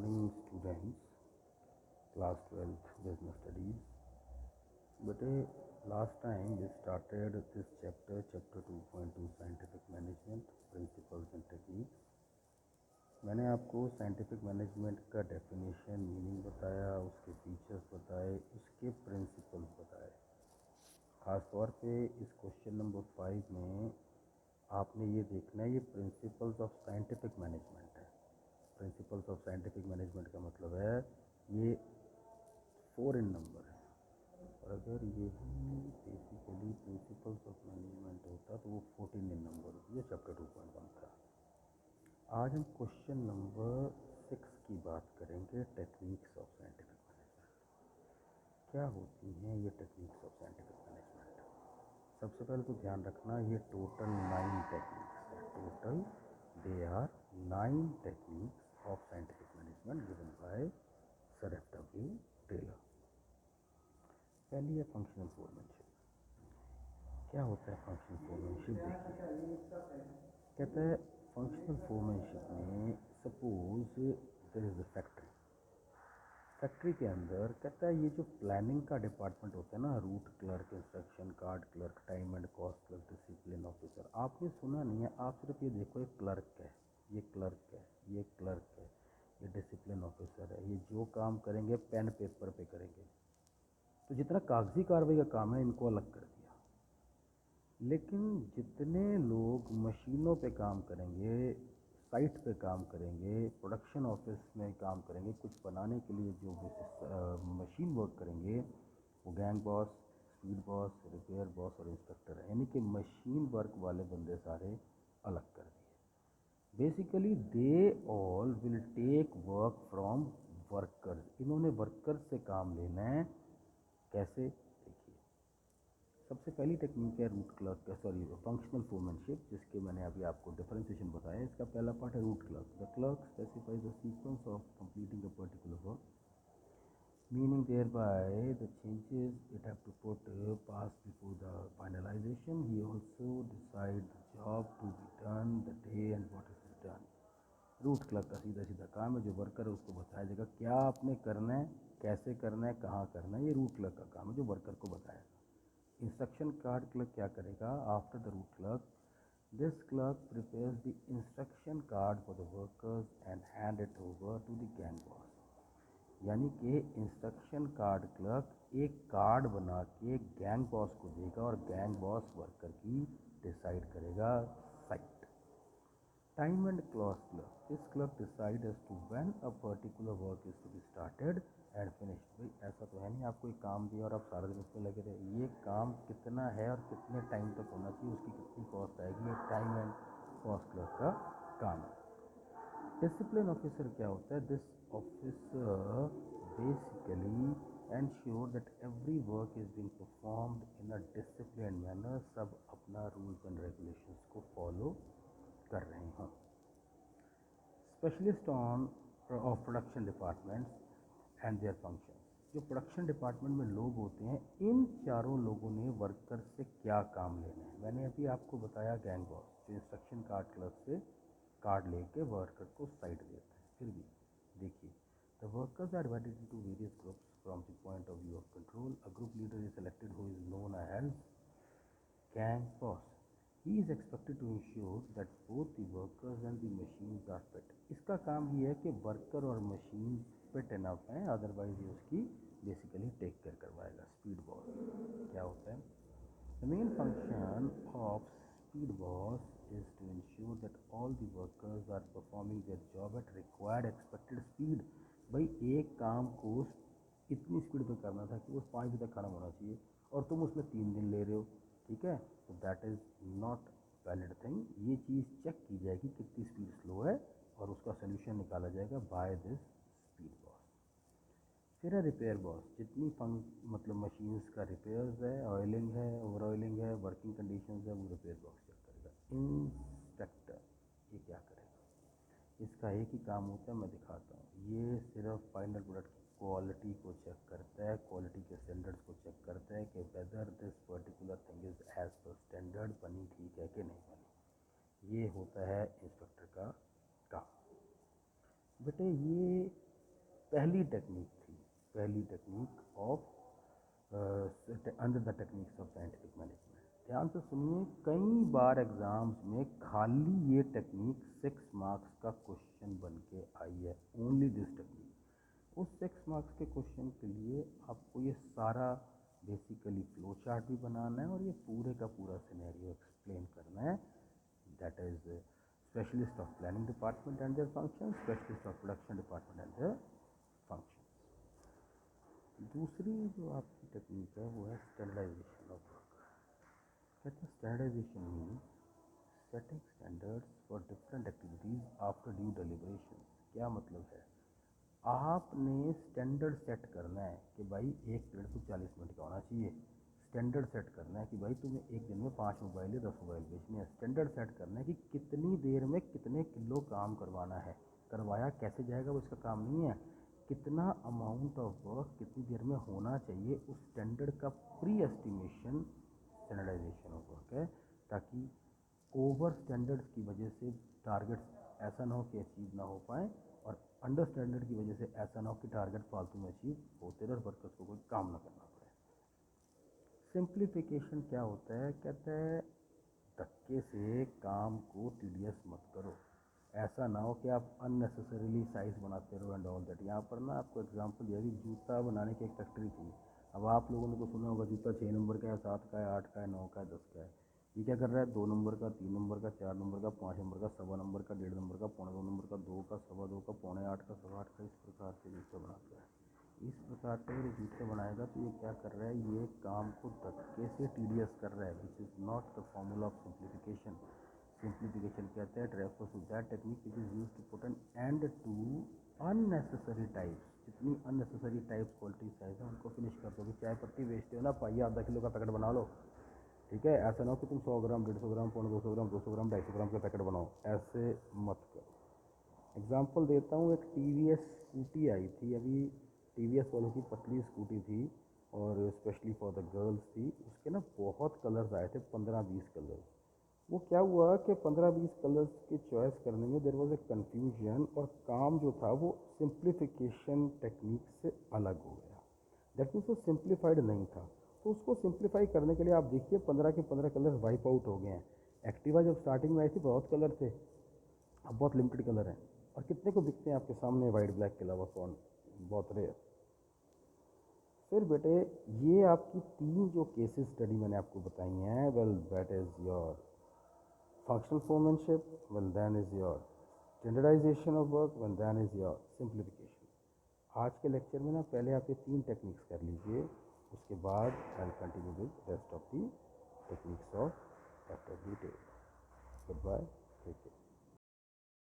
morning, students. Class 12th Business Studies. But last time we started this chapter 2.2 Scientific Management Principles and Techniques. मैंने आपको scientific management का definition, meaning बताया, उसके features बताए, उसके principles बताए। ख़ास तौर पे इस क्वेश्चन नंबर 5 में आपने ये देखना है, ये प्रिंसिपल्स ऑफ साइंटिफिक मैनेजमेंट है। प्रिंसिपल्स ऑफ साइंटिफिक मैनेजमेंट का मतलब है ये 4 इन नंबर है, और अगर ये बेसिकली प्रिंसिपल्स ऑफ मैनेजमेंट होता तो वो 14 इन नंबर होती है। चैप्टर 2.1 था। आज हम क्वेश्चन नंबर 6 की बात करेंगे, टेक्निक्स ऑफ साइंटिफिक मैनेजमेंट। क्या होती हैं ये टेक्निक्स ऑफ साइंटिफिक मैनेजमेंट? सबसे पहले तो ध्यान रखना, ये टोटल 9 टेक्निक्स हैं। Total they are 9 techniques of scientific management given by sir F.W. Taylor. पहली है फंक्शनल फोरमैनशिप। क्या होता है फंक्शनल फोरमैनशिप? देखिए, कहता है फंक्शनल फोरमैनशिप में suppose there is a factory. Factory के अंदर कहता है ये जो प्लानिंग का डिपार्टमेंट होता है ना, root clerk, instruction card clerk, time and cost clerk, discipline officer. आपने सुना नहीं है, आप सिर्फ ये देखो, एक क्लर्क है, ये क्लर्क है, ये क्लर्क है, ये डिसिप्लिन ऑफिसर है। ये जो काम करेंगे पेन पेपर पे करेंगे। तो जितना कागजी कार्रवाई का काम है इनको अलग कर दिया। लेकिन जितने लोग मशीनों पे काम करेंगे, साइट पे काम करेंगे, प्रोडक्शन ऑफिस में काम करेंगे, कुछ बनाने के लिए जो मशीन वर्क करेंगे, वो gang boss, speed boss, repair boss और इंस्पेक्टर है। यानी कि मशीन वर्क वाले बंदे सारे अलग कर दिए। Basically they all will take work from workers. इन्होंने वर्कर्स से काम लेना है। कैसे? देखिए, सबसे पहली टेक्निक है रूट क्लर्क, फंक्शनल फोरमैनशिप, जिसके मैंने अभी आपको डिफरेंशिएशन बताया। इसका पहला पार्ट है root clerk. The clerk specifies the sequence of completing a particular work, meaning thereby the changes it have to put pass before the finalization. He also decide the job to be done, the day and what is done. Root clerk का सीधा सीधा काम है, जो worker है उसको बताया जाएगा क्या आपने करना है, कैसे करना है, कहाँ करना है। ये रूट क्लर्क का काम है, जो वर्कर को बताएगा। इंस्ट्रक्शन कार्ड क्लर्क क्या करेगा? After the route clerk, this clerk prepares the instruction card for the workers and hand it over to the gang boss. यानी कि इंस्ट्रक्शन कार्ड क्लर्क एक कार्ड बना के गैंग बॉस को देगा और गैंग बॉस वर्कर की डिसाइड करेगा site. Time and cost clerk, this clerk decide as to when a particular work is to be started and finished. भाई ऐसा तो है नहीं आपको एक काम दिया और आप सारा दिन उसमें लगे रहे। ये काम कितना है और कितने टाइम तक होना चाहिए, उसकी कितनी कॉस्ट आएगी, ये टाइम एंड कॉस्ट क्लर्क का काम है। डिसिप्लिन ऑफिसर क्या होता है? This officer basically ensure that every work is being performed in a discipline manner. सब अपना रूल्स एंड रेगुलेशंस को फॉलो कर रहे हों। Specialist on off production departments and their function. जो प्रोडक्शन डिपार्टमेंट में लोग होते हैं, इन चारों लोगों ने वर्कर से क्या काम लेना है? मैंने अभी आपको बताया गैंग बॉस, जो इंस्ट्रक्शन कार्ड क्लर्क से कार्ड लेके वर्कर को साइट देता है। फिर भी देखिए, the workers are divided into various groups from the point of view of control. A group leader is selected who is known as gang boss. He is expected to ensure that both the workers and the machines are fit. इसका काम ये है कि worker और machine fit enough हैं, otherwise ये उसकी basically take care करवाएगा। स्पीड बॉस क्या होता है? The main function of speed boss is to ensure that all the workers are performing their job at required expected speed. भाई एक काम को इतनी स्पीड पे करना था कि वो 5 बजे तक खत्म होना चाहिए, और तुम उसमें 3 दिन ले रहे हो। ठीक है, तो that is not valid thing. ये चीज़ चेक की जाएगी कितनी स्पीड स्लो है, और उसका सोल्यूशन निकाला जाएगा बाय दिस स्पीड बॉस। फिर है रिपेयर बॉस। जितनी मतलब मशीन्स का रिपेयर्स है, ऑयलिंग है, ओवर ऑयलिंग है, वर्किंग कंडीशंस है, वो रिपेयर बॉस चेक करेगा। इंस्पेक्टर ये क्या करेगा? इसका एक ही काम होता है, मैं दिखाता हूँ। ये सिर्फ फाइनल प्रोडक्ट की क्वालिटी को चेक करता है, क्वालिटी के स्टैंडर्ड्स को चेक करता है कि whether this particular thing is as per standard, बनी ठीक है कि नहीं बनी। ये होता है इंस्पेक्टर का काम। बेटे ये पहली टेक्निक थी, पहली technique of under the techniques of scientific management. ध्यान से सुनिए, कई बार एग्जाम्स में खाली ये टेक्निक 6 मार्क्स का क्वेश्चन बन के आई है, ओनली दिस टेक्निक। उस 6 मार्क्स के क्वेश्चन के लिए आपको ये सारा बेसिकली फ्लो चार्ट भी बनाना है और ये पूरे का पूरा सिनेरियो एक्सप्लेन करना है। That is specialist of planning department and their function, specialist of production department and their function. दूसरी जो आपकी टेक्निक है वो है स्टैंडर्डाइजेशन ऑफ वर्क। कहते हैं standardisation means setting standards for different activities after due deliberation. क्या मतलब है, आपने स्टैंडर्ड सेट करना है कि भाई एक पीरियड तो 40 मिनट का होना चाहिए। स्टैंडर्ड सेट करना है कि भाई तुम्हें एक दिन में 5 मोबाइल या 10 मोबाइल बेचने हैं। स्टैंडर्ड सेट करना है कि कितनी देर में कितने किलो काम करवाना है, करवाया कैसे जाएगा वो इसका काम नहीं है, कितना अमाउंट ऑफ वर्क कितनी देर में होना चाहिए, उस स्टैंडर्ड का pre estimation standardisation of work है, ताकि ओवर स्टैंडर्ड्स की वजह से टारगेट्स ऐसा ना हो कि अचीव ना हो पाए और अंडर स्टैंडर्ड की वजह से ऐसा ना हो कि टारगेट फालतू में अचीव होते रहे और वर्कर्स को कोई काम ना करना पड़े। सिंप्लीफिकेशन क्या होता है, कहते हैं धक्के से काम को टीडियस मत करो। ऐसा ना हो कि आप अननेसेसरीली साइज़ बनाते रहो एंड ऑल दैट। यहाँ पर ना आपको एग्जांपल दिया कि जूता बनाने की एक फैक्ट्री थी। अब आप लोगों ने तो सुना होगा जूता 6 नंबर का है, 7 का है, 8 का है, 9 का है, 10 का है। ये क्या कर रहा है, 2 नंबर का, 3 नंबर का, 4 नंबर का, 5 नंबर का, 1.25 नंबर का, 1.5 नंबर का, 2.25 नंबर का, 2 का, 2.25 का, 2.25 का, 8.25 का, इस प्रकार से जूते बनाता है। इस प्रकार से अगर जूते बनाएगा तो ये क्या कर रहा है, ये काम को धक्के से टीडियस कर रहा है, which is not the formula of simplification. Simplification कहते हैं refers to that technique which is use to put an end to unnecessary types. जितनी अननेसेसरी टाइप्स क्वालिटी साइज है उनको फिनिश कर दो। चाय पत्ती बेचते हो ना, पाइए आधा किलो का पैकेट बना लो, ठीक है। ऐसा ना हो कि तुम 100 ग्राम, 150 ग्राम, 200 ग्राम, 200 ग्राम, 250 ग्राम का पैकेट बनाओ, ऐसे मत करो। एग्जाम्पल देता हूँ, एक टीवीएस स्कूटी आई थी अभी, टीवीएस वालों की पतली स्कूटी थी और स्पेशली फॉर द गर्ल्स थी। उसके ना बहुत कलर्स आए थे, 15-20 कलर्स। वो क्या हुआ कि 15-20 कलर्स की चॉइस करने में देयर वाज ए कन्फ्यूजन और काम जो था वो सिंप्लीफिकेशन टेक्निक से अलग हो गया। दैट मीन्स वो सिंप्लीफाइड नहीं था। तो उसको सिंप्लीफाई करने के लिए आप देखिए 15 के 15 कलर वाइप आउट हो गए हैं। एक्टिवा जब स्टार्टिंग में आई थी बहुत कलर थे, अब बहुत लिमिटेड कलर हैं। और कितने को बिकते हैं आपके सामने वाइट ब्लैक के अलावा, कौन, बहुत रेयर। फिर बेटे ये आपकी 3 जो केसेस स्टडी मैंने आपको बताई हैं, well that is your functional foremanship, well then is your standardization of work, well then is your simplification। आज के लेक्चर में ना पहले आप ये 3 टेक्निक्स कर लीजिए, उसके बाद I will continue with rest of the techniques of after detail. Good bye, take care.